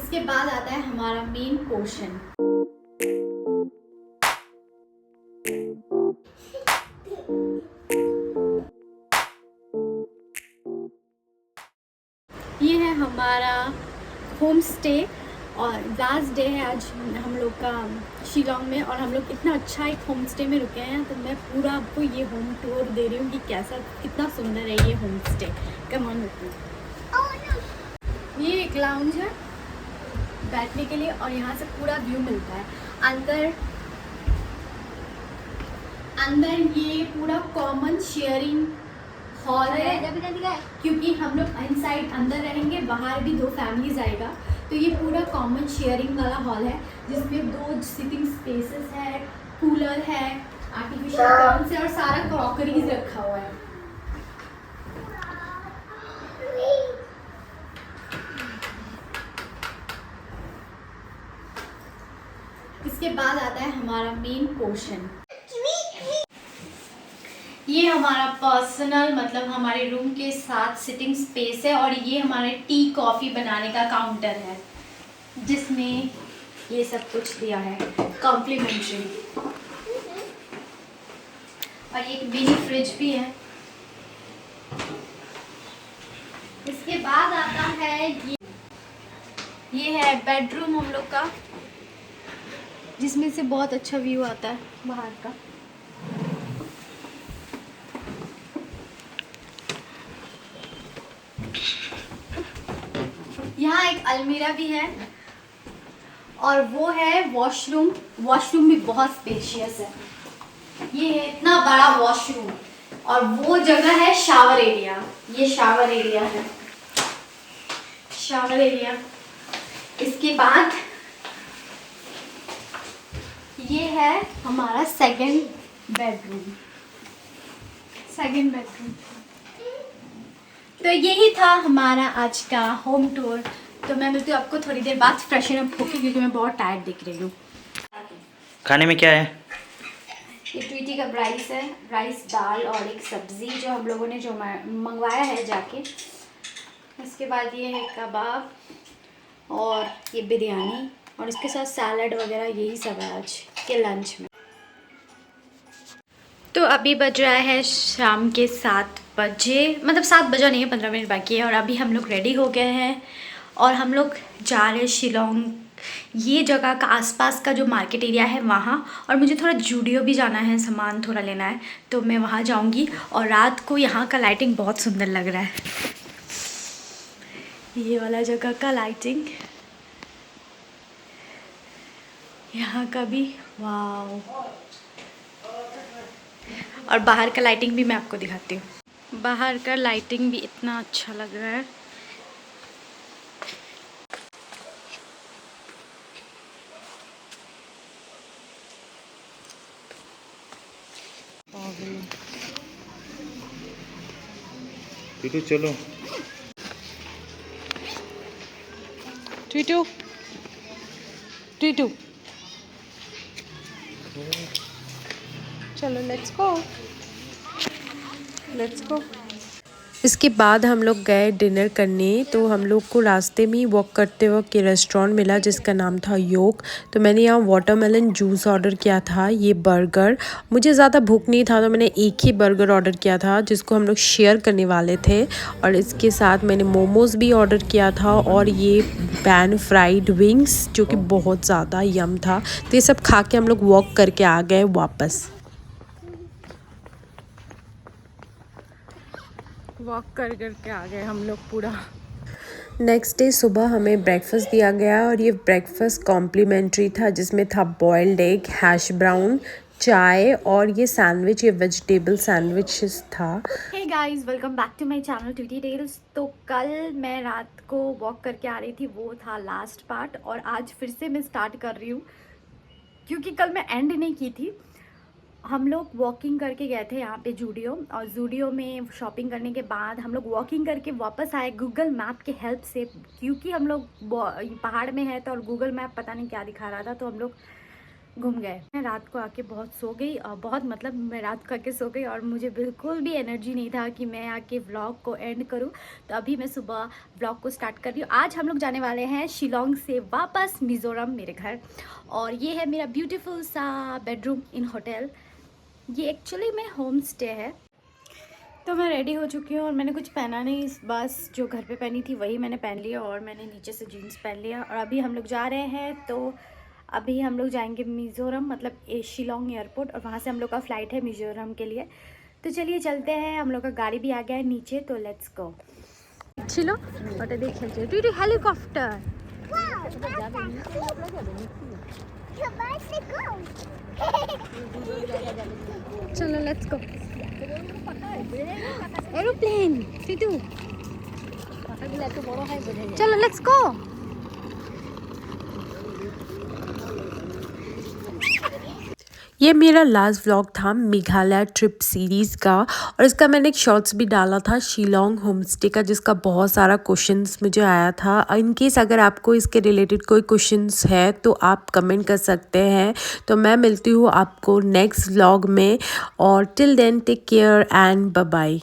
इसके बाद आता है हमारा मेन पोर्शन। ये है हमारा होम स्टे और लास्ट डे है आज हम लोग का शिलोंग में, और हम लोग इतना अच्छा एक होम स्टे में रुके हैं, तो मैं पूरा आपको ये होम टूर दे रही हूँ कि कैसा कितना सुंदर है ये home stay. Come on with me. ये एक लाउंज है बैठने के लिए और यहाँ से पूरा व्यू मिलता है। अंदर ये पूरा कॉमन शेयरिंग हॉल है, क्योंकि हम लोग इनसाइड अंदर रहेंगे, बाहर भी 2 फैमिलीज आएगा, तो ये पूरा कॉमन शेयरिंग वाला हॉल है जिसमें 2 सिटिंग स्पेसेस है, कूलर है, आर्टिफिशियल प्लांट्स है और सारा क्रॉकरीज रखा हुआ है। इसके बाद आता है हमारा मेन पोर्शन। ये हमारा पर्सनल मतलब हमारे रूम के साथ सिटिंग स्पेस है, और ये हमारे टी कॉफ़ी बनाने का काउंटर है जिसमें ये सब कुछ दिया है कॉम्प्लीमेंट्री, और एक मिनी फ्रिज भी है। इसके बाद आता है ये है बेडरूम हम लोग का, जिसमें से बहुत अच्छा व्यू आता है बाहर का। यहाँ एक अलमीरा भी है और वो है वॉशरूम। वॉशरूम भी बहुत स्पेशियस है, ये है इतना बड़ा वॉशरूम, और वो जगह है शावर एरिया। ये शावर एरिया है, शावर एरिया। इसके बाद ये है हमारा सेकंड बेडरूम। तो यही था हमारा आज का होम टूर। तो मैं मिलती हूँ आपको थोड़ी देर बाद फ्रेशन अप होके, क्योंकि मैं बहुत टायर्ड दिख रही हूँ। खाने में क्या है? ये ट्वीटी का राइस है, राइस दाल और एक सब्ज़ी जो हम लोगों ने जो मंगवाया है जाके। इसके बाद ये है कबाब और ये बिरयानी, और इसके साथ सैलड वगैरह, यही सब है आज के लंच में। तो अभी बज रहा है शाम के 7 बजे, मतलब 7 बजा नहीं है, 15 मिनट बाकी है, और अभी हम लोग रेडी हो गए हैं और हम लोग जा रहे हैं शिलोंग। ये जगह का आसपास का जो मार्केट एरिया है वहाँ, और मुझे थोड़ा जूडियो भी जाना है, सामान थोड़ा लेना है, तो मैं वहाँ जाऊँगी। और रात को यहाँ का लाइटिंग बहुत सुंदर लग रहा है, ये वाला जगह का लाइटिंग यहाँ का भी, वाव। और बाहर का लाइटिंग भी मैं आपको दिखाती हूँ। बाहर का लाइटिंग भी इतना अच्छा लग रहा है। टीटू चलो, टीटू टीटू चलो, लेट्स गो। इसके बाद हम लोग गए डिनर करने। तो हम लोग को रास्ते में ही वॉक करते वक्त ये रेस्टोरेंट मिला जिसका नाम था योक। तो मैंने यहाँ वाटरमेलन जूस ऑर्डर किया था, ये बर्गर। मुझे ज़्यादा भूख नहीं था तो मैंने एक ही बर्गर ऑर्डर किया था जिसको हम लोग शेयर करने वाले थे, और इसके साथ मैंने मोमोज़ भी ऑर्डर किया था और ये पैन फ्राइड विंग्स जो कि बहुत ज़्यादा यम था। तो ये सब खा के हम लोग वॉक करके आ गए वापस। वॉक कर के आ गए हम लोग पूरा। नेक्स्ट डे सुबह हमें ब्रेकफास्ट दिया गया और ये ब्रेकफास्ट कॉम्प्लीमेंट्री था, जिसमें था बॉइल्ड एग, हैश ब्राउन, चाय और ये सैंडविच, ये वेजिटेबल सैंडविचेस था। Hey guys, welcome back to my channel Tutti Tales. तो कल मैं रात को वॉक करके आ रही थी, वो था लास्ट पार्ट, और आज फिर से मैं स्टार्ट कर रही हूँ क्योंकि कल मैं एंड नहीं की थी। हम लोग वॉकिंग करके गए थे यहाँ पे जूडियो, और जूडियो में शॉपिंग करने के बाद हम लोग वॉकिंग करके वापस आए गूगल मैप के हेल्प से, क्योंकि हम लोग पहाड़ में है तो, और गूगल मैप पता नहीं क्या दिखा रहा था, तो हम लोग घूम गए। मैं रात को आके बहुत सो गई और बहुत मतलब मैं रात को आके सो गई और मुझे बिल्कुल भी एनर्जी नहीं था कि मैं आके व्लॉग को एंड करूं। तो अभी मैं सुबह व्लॉग को स्टार्ट कर रही हूँ। आज हम लोग जाने वाले हैं शिलोंग से वापस मिज़ोरम मेरे घर, और ये है मेरा ब्यूटीफुल सा बेडरूम इन होटल। ये एक्चुअली में होम स्टे है। तो मैं रेडी हो चुकी हूँ और मैंने कुछ पहना नहीं, बस जो घर पे पहनी थी वही मैंने पहन लिया और मैंने नीचे से जीन्स पहन लिया। और अभी हम लोग जा रहे हैं, तो अभी हम लोग जाएंगे मिज़ोरम, मतलब शिलोंग एयरपोर्ट, और वहाँ से हम लोग का फ़्लाइट है मिज़ोरम के लिए। तो चलिए चलते हैं, हम लोग का गाड़ी भी आ गया है नीचे, तो लेट्स गो। ছিল ওটা দিয়ে খেলছে টুইটু হেলিকপ্টার। চলো লেটস গো। এরোপ্লেন টুইটু, চলো লেটস गो। ये मेरा लास्ट व्लॉग था मेघालय ट्रिप सीरीज़ का, और इसका मैंने एक शॉर्ट्स भी डाला था शिलोंग होम स्टे का, जिसका बहुत सारा क्वेश्चंस मुझे आया था। इन केस अगर आपको इसके रिलेटेड कोई क्वेश्चंस है तो आप कमेंट कर सकते हैं। तो मैं मिलती हूँ आपको नेक्स्ट व्लॉग में, और till then take care and bye bye.